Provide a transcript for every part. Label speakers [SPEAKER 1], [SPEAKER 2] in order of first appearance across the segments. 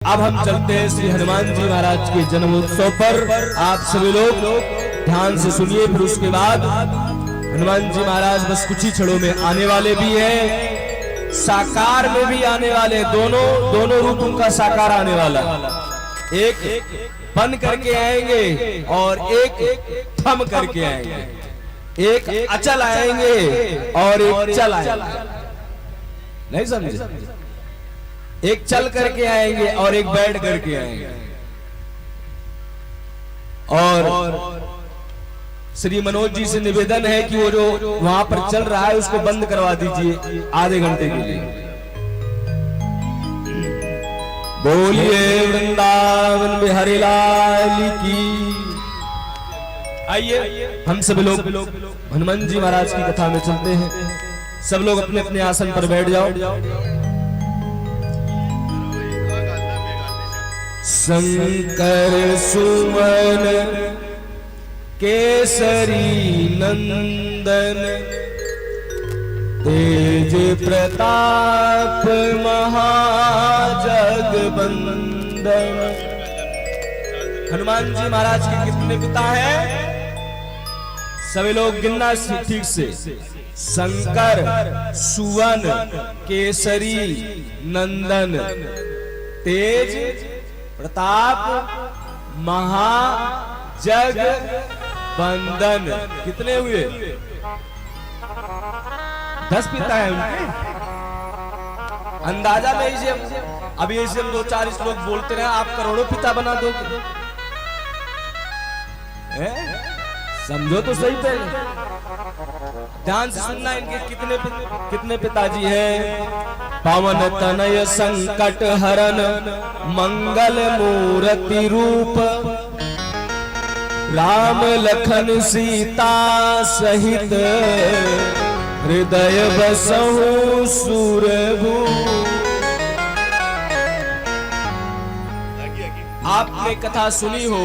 [SPEAKER 1] अब हम चलते हैं श्री हनुमान जी महाराज के जन्मोत्सव पर। आप सभी लोग ध्यान से सुनिए। फिर उसके बाद हनुमान जी महाराज बस कुछ ही क्षणों में आने वाले भी हैं, साकार में भी आने वाले। दोनों रूप उनका साकार आने वाला। एक बन करके आएंगे और एक थम करके आएंगे। एक अचल आएंगे और एक चल आएंगे। नहीं समझे? एक चल करके आएंगे और एक बैठ करके आएंगे। और श्री मनोज जी से निवेदन है कि वो जो वहां पर चल रहा है उसको बंद करवा दीजिए आधे घंटे के लिए। बोलिए वृंदावन बिहारी लाल की। आइए हम सभी लोग हनुमान जी महाराज की कथा में चलते हैं। सब लोग अपने अपने आसन पर बैठ जाओ। शंकर सुमन केसरी नंदन तेज प्रताप महाजगबंदन। हनुमान जी महाराज के कितने पिता हैं? सभी लोग गिनना ठीक से। शंकर सुवन केसरी नंदन तेज प्रताप महाजग बंदन। कितने हुए? 10 पिता है उनके। अंदाजा में इसे अभी ऐसे हम 2-4 श्लोक बोलते रहे, आप करोड़ों पिता बना दोगे। समझो तो सही पहले। ध्यान से सुनना। इनके कितने पिताजी हैं? पावन तनय संकट हरन मंगल मूर्ति रूप राम लखन सीता सहित हृदय बसहु सूरभूप। आपने कथा सुनी हो,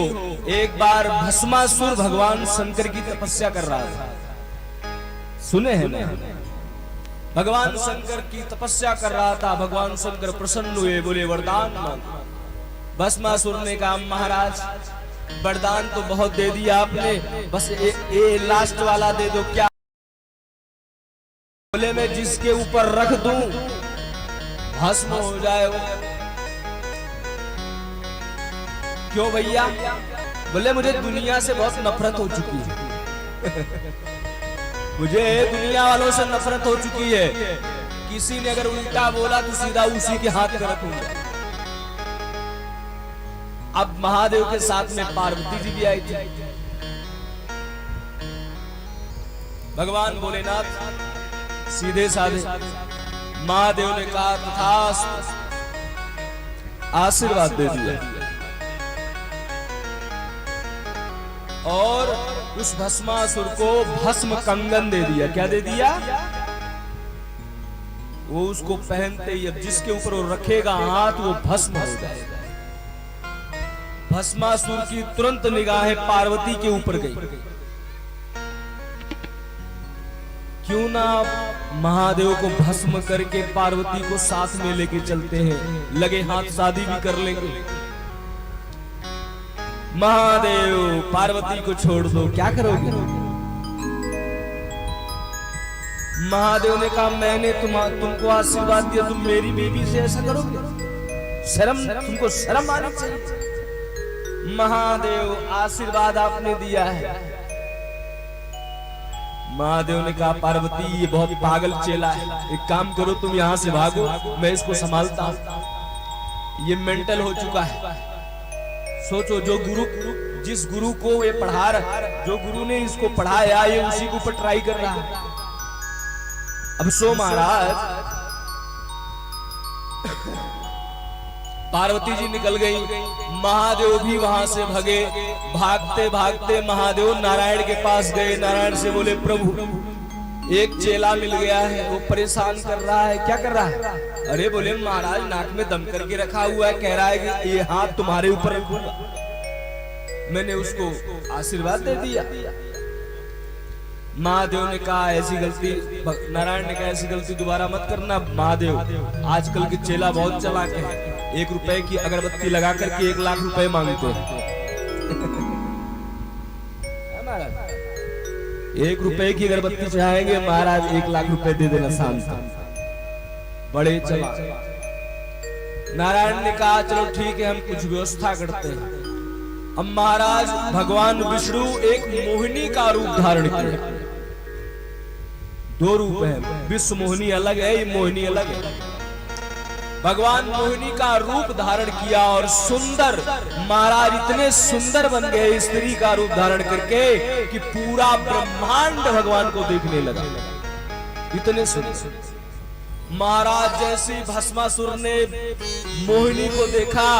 [SPEAKER 1] एक बार भस्मासुर भगवान शंकर की तपस्या कर रहा था। सुने हैं ना? भगवान शंकर की तपस्या कर रहा था। भगवान शंकर प्रसन्न हुए, बोले वरदान मांग। भस्मासुर ने कहा महाराज वरदान तो बहुत दे दिया आपने, बस ये लास्ट वाला दे दो। क्या? बोले मैं जिसके ऊपर रख दूं भस्म हो जाए वो। क्यों भैया? बोले मुझे दुनिया से बहुत नफरत हो चुकी है। मुझे दुनिया वालों से नफरत हो चुकी है। किसी ने अगर उल्टा बोला तो सीधा उसी के हाथ में रखूंगा। अब महादेव के साथ में पार्वती जी भी आई थी। भगवान भोलेनाथ सीधे साधे। महादेव ने कहा तथास्तु, आशीर्वाद दे दिया और उस भस्मासुर को भस्म कंगन दे दिया। क्या दे दिया? वो उसको पहनते ही अब जिसके ऊपर वो रखेगा हाथ वो भस्म हो जाएगा। भस्मासुर की तुरंत निगाहें पार्वती के ऊपर गई। क्यों ना महादेव को भस्म करके पार्वती को साथ में लेके चलते हैं, लगे हाथ शादी भी कर लेंगे। महादेव पार्वती को छोड़ दो, क्या करोगे? महादेव ने कहा मैंने तुमको आशीर्वाद दिया, तुम मेरी बेबी से ऐसा करोगे? तुमको शर्म आनी चाहिए। महादेव आशीर्वाद आपने दिया है। महादेव ने कहा पार्वती ये बहुत पागल चेला है, एक काम करो तुम यहाँ से भागो, मैं इसको संभालता हूं। ये मेंटल हो चुका है। सोचो जिस गुरु को ये पढ़ा रहा, जो गुरु ने इसको पढ़ाया ये उसी के ऊपर ट्राई कर रहा है। अब सो महाराज पार्वती जी निकल गई, महादेव भी वहां से भगे। भागते भागते महादेव नारायण के पास गए। नारायण से बोले प्रभु एक चेला मिल गया है, वो परेशान कर रहा है। क्या कर रहा है? अरे बोले महाराज नाक में दम करके रखा हुआ है, कह रहा है कि ये हाथ तुम्हारे ऊपर रखूंगा। मैंने उसको आशीर्वाद दे दिया। महादेव ने कहा ऐसी गलती, नारायण ने कहा ऐसी गलती दोबारा मत करना। महादेव आजकल के चेला बहुत चालाक हैं, 1 रुपए की अगरबत्ती लगा करके 1 लाख रुपए मांगते हैं। 1 रुपए की अगरबत्ती चाहेंगे महाराज 1 लाख रुपए दे देना शांत। बड़े चला नारायण ने कहा चलो ठीक है हम कुछ व्यवस्था करते हैं। अब महाराज भगवान विष्णु एक मोहिनी का रूप धारण किया। 2 रूप है, विश्व मोहिनी अलग है, ये मोहिनी अलग है। भगवान मोहिनी का रूप धारण किया और सुंदर महाराज इतने सुंदर बन गए स्त्री का रूप धारण करके कि पूरा ब्रह्मांड भगवान को देखने लगा। इतने सुंदर महाराज जैसे भस्मासुर ने मोहिनी को देखा,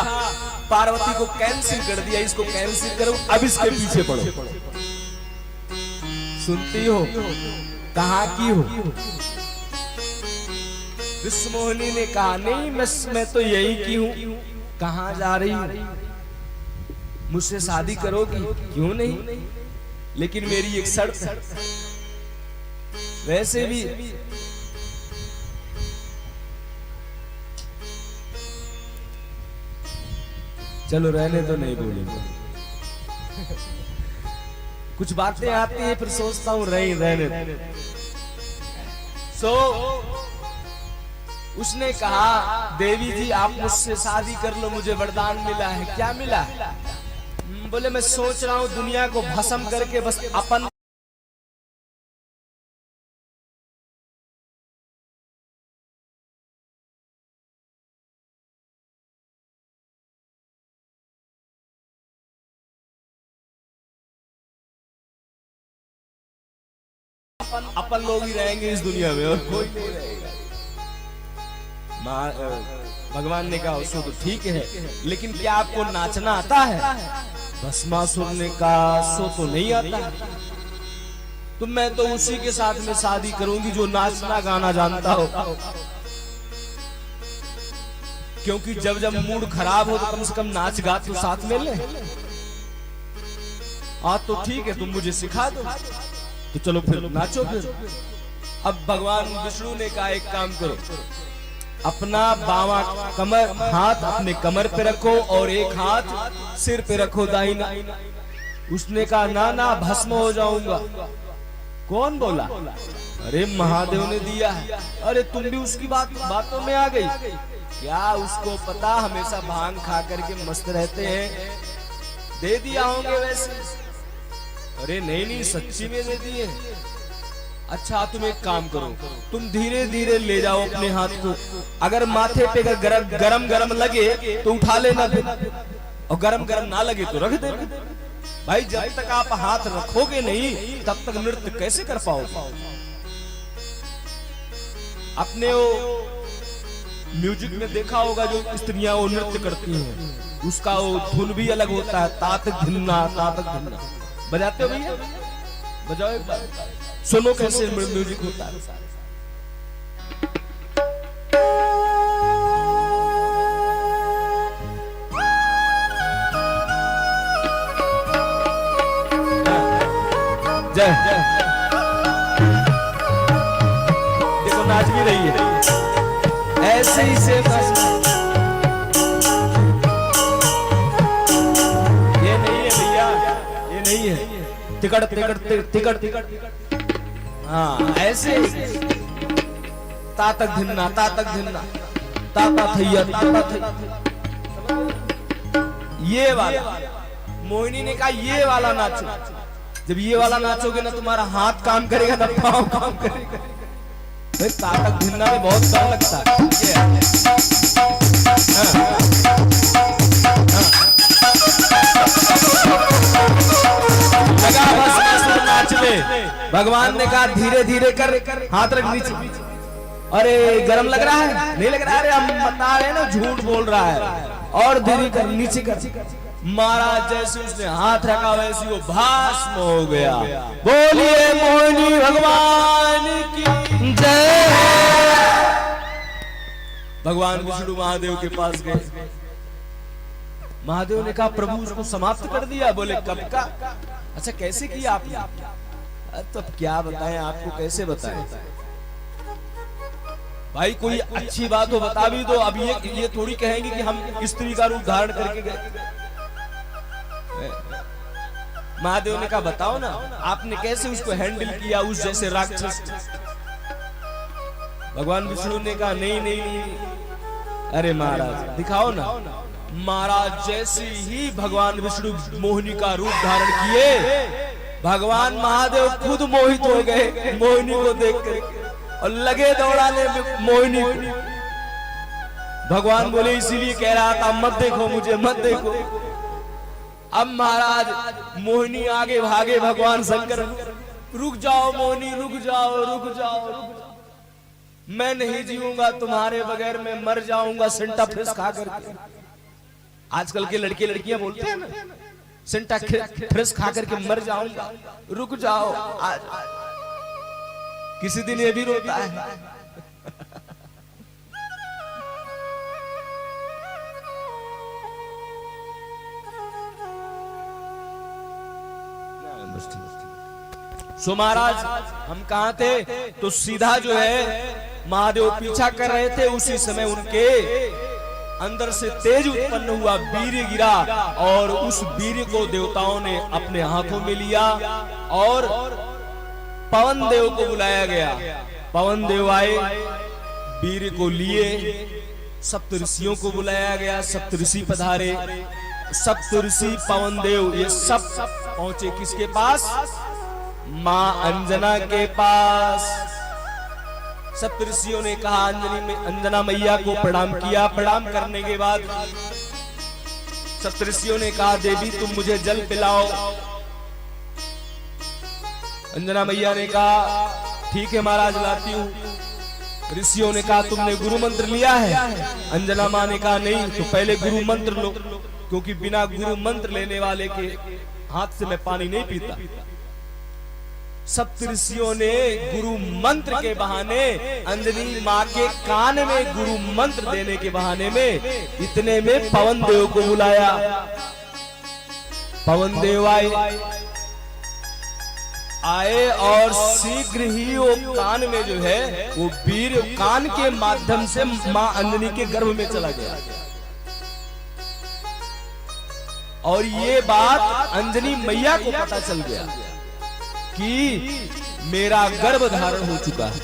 [SPEAKER 1] पार्वती को कैंसिल कर दिया, इसको कैंसिल करो, अब इसके पीछे पड़ो। सुनती हो कहाँ की हो? विश्व मोहिनी ने कहा नहीं मैं तो यही की हूं। कहाँ जा रही हूं? मुझसे शादी करोगी? क्यों नहीं, लेकिन मेरी एक शर्त है। वैसे भी चलो रहने तो नहीं बोलेंगे। कुछ बातें आती है फिर सोचता हूं रहने। उसने कहा देवी जी आप मुझसे शादी कर लो, मुझे वरदान मिला है। क्या मिला है? बोले मैं सोच रहा हूं दुनिया को भस्म करके बस अपन अपन लोग ही रहेंगे इस दुनिया में और कोई नहीं रहेगा। भगवान ने कहा उसको तो ठीक है, लेकिन क्या आपको नाचना आता है? भस्मासुर ने कहा सो तो नहीं आता, तो मैं तो उसी के साथ में शादी करूंगी जो नाचना गाना जानता हो। क्योंकि जब जब मूड खराब हो तो कम से कम नाच गा तो साथ में ले। तो ठीक है तुम मुझे सिखा दो, तो चलो फिर नाचो फिर। अब भगवान विष्णु ने कहा एक काम करो, अपना बावा कमर हाथ अपने कमर पे रखो और एक हाथ सिर पे रखो दाहिना। उसने कहा ना ना भस्म हो जाऊंगा। कौन बोला? अरे महादेव ने दिया है। अरे तुम भी उसकी बातों में आ गई क्या? उसको पता हमेशा भांग खा करके मस्त रहते हैं, दे दिया होंगे वैसे। अरे नहीं सच्ची में दे दिए। अच्छा तुम एक काम करो, तुम धीरे धीरे ले जाओ अपने हाथ को। अगर माथे पे गरम गरम लगे तो उठा लेना फिर, और गरम गरम ना लगे तो रख देना। भाई जब तक आप हाथ रखोगे नहीं तब तक नृत्य कैसे कर पाओगे? अपने वो म्यूजिक में देखा होगा जो स्त्रियां वो नृत्य करती हैं, उसका वो धुन भी अलग होता है, तातक धिन्ना। बजाते हो भैया? बजाओ एक बार, सुनो कैसे म्यूजिक होता है। जय देखो नाच भी रही है ऐसे ही से बस। ये नहीं है भैया, ये नहीं है। टिकट हाँ ऐसे तातक धिन्ना ताता थैया। ये वाला मोहिनी ने कहा ये वाला नाचो। जब ये वाला नाचोगे ना तुम्हारा हाथ काम करेगा ना पाँव काम करेगा। तातक धिन्ना में बहुत डर लगता है। लगा बस नाच ले। भगवान ने कहा धीरे धीरे कर, हाथ रख नीचे। अरे गरम लग रहा है? नहीं लग रहा? अरे हम बता रहे ना झूठ बोल रहा है। और धीरे कर, नीचे कर। महाराज जैसे उसने हाथ रखा वैसे वो भस्म हो गया। बोलिए मोहिनी भगवान की जय। भगवान विष्णु महादेव के पास गए। महादेव ने कहा प्रभु उसको समाप्त कर दिया। बोले कब का? अच्छा कैसे किया आपने? तो अब क्या बताएं आपको, कैसे बताएं? भाई कोई अच्छी बात हो बता भी दो। अब ये थोड़ी कहेंगे कि हम स्त्री का रूप धारण करके गए। महादेव ने कहा बताओ ना, आपने कैसे उसको हैंडल किया उस जैसे राक्षस। भगवान विष्णु ने कहा नहीं नहीं नहीं, अरे महाराज दिखाओ ना। महाराज जैसे ही भगवान विष्णु मोहिनी का रूप धारण किए, भगवान महादेव खुद मोहित हो गए मोहिनी को देखकर और लगे दौड़ाने मोहिनी को। भगवान बोले इसीलिए कह रहा था मत देखो मुझे, मत देखो। अब महाराज मोहिनी आगे भागे, भगवान शंकर रुक जाओ मोहिनी, रुक जाओ रुक जाओ रुक जाओ, मैं नहीं जीऊंगा तुम्हारे बगैर, मैं मर जाऊंगा सेंटा फ्रेश खा करके। आजकल के लड़के लड़कियां बोलते हैं ना, सेंटा फ्रेश खा करके मर जाऊंगा, रुक जाओ। आज किसी दिन ये भी रोता है। सो महाराज हम कहां थे, तो सीधा जो है महादेव पीछा कर रहे थे। उसी समय उनके अंदर से तेज उत्पन्न हुआ, वीर्य गिरा और उस वीर्य को देवताओं ने अपने हाथों में लिया और पवन देव को बुलाया गया। पवन देव आए, वीर्य को लिए, सप्तऋषियों को बुलाया गया, सप्तऋषि पधारे। सप्तऋषि पवन देव ये सब पहुंचे किसके पास, मां अंजना के पास। सप्तऋषियों ने कहा अंजना मैया को प्रणाम किया। प्रणाम करने के बाद सप्तऋषियों ने कहा देवी तुम मुझे जल पिलाओ। अंजना मैया ने कहा ठीक है महाराज लाती हूं। ऋषियों ने कहा तुमने गुरु मंत्र लिया है। अंजना मां ने कहा नहीं, तो पहले गुरु मंत्र लो, क्योंकि बिना गुरु मंत्र लेने वाले के हाथ से मैं पानी नहीं पीता। सप्तऋषियों ने गुरु मंत्र के बहाने अंजनी मां के कान में गुरु मंत्र देने के बहाने में इतने में पवन देव को बुलाया। पवन देव आए और शीघ्र ही वो कान में जो है वो वीर कान के माध्यम से मां अंजनी के गर्भ में चला गया। और ये बात अंजनी मैया को पता चल गया कि मेरा गर्भ धारण हो चुका है।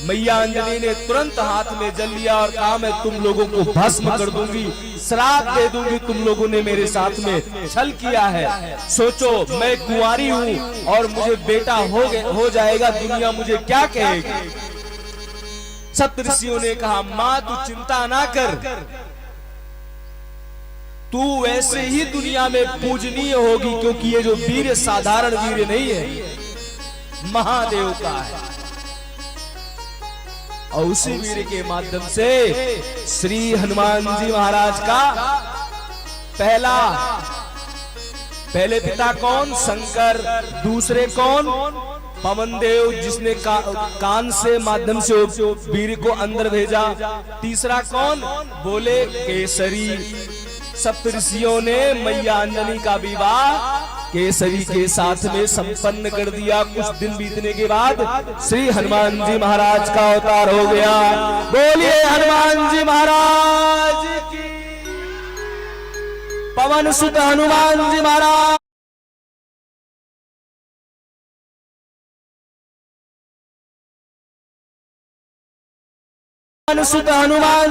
[SPEAKER 1] मैया अंजनी ने तुरंत हाथ में जल लिया और कहा मैं तुम लोगों को भस्म कर दूंगी, श्राप दे दूंगी, तुम लोगों ने मेरे साथ में छल किया है। सोचो मैं कुंवारी हूं और मुझे बेटा हो जाएगा, दुनिया मुझे क्या कहेगी। सप्तऋषियों ने कहा मां तू चिंता ना कर, तू वैसे ही दुनिया में पूजनीय होगी, क्योंकि ये जो वीर साधारण वीर नहीं है, महादेव का है। और उसी वीर के माध्यम से श्री हनुमान जी महाराज का पहले पिता कौन, शंकर, दूसरे कौन, पवन देव जिसने कान से माध्यम से वीर को अंदर भेजा, तीसरा कौन, बोले केसरी। सप्तऋषियों ने मैया अंजनी का विवाह केसरी के साथ में संपन्न कर दिया। कुछ दिन बीतने के बाद श्री हनुमान जी महाराज का अवतार हो गया। बोलिए हनुमान जी महाराज की, पवन सुत हनुमान जी महाराज, पवन सुत हनुमान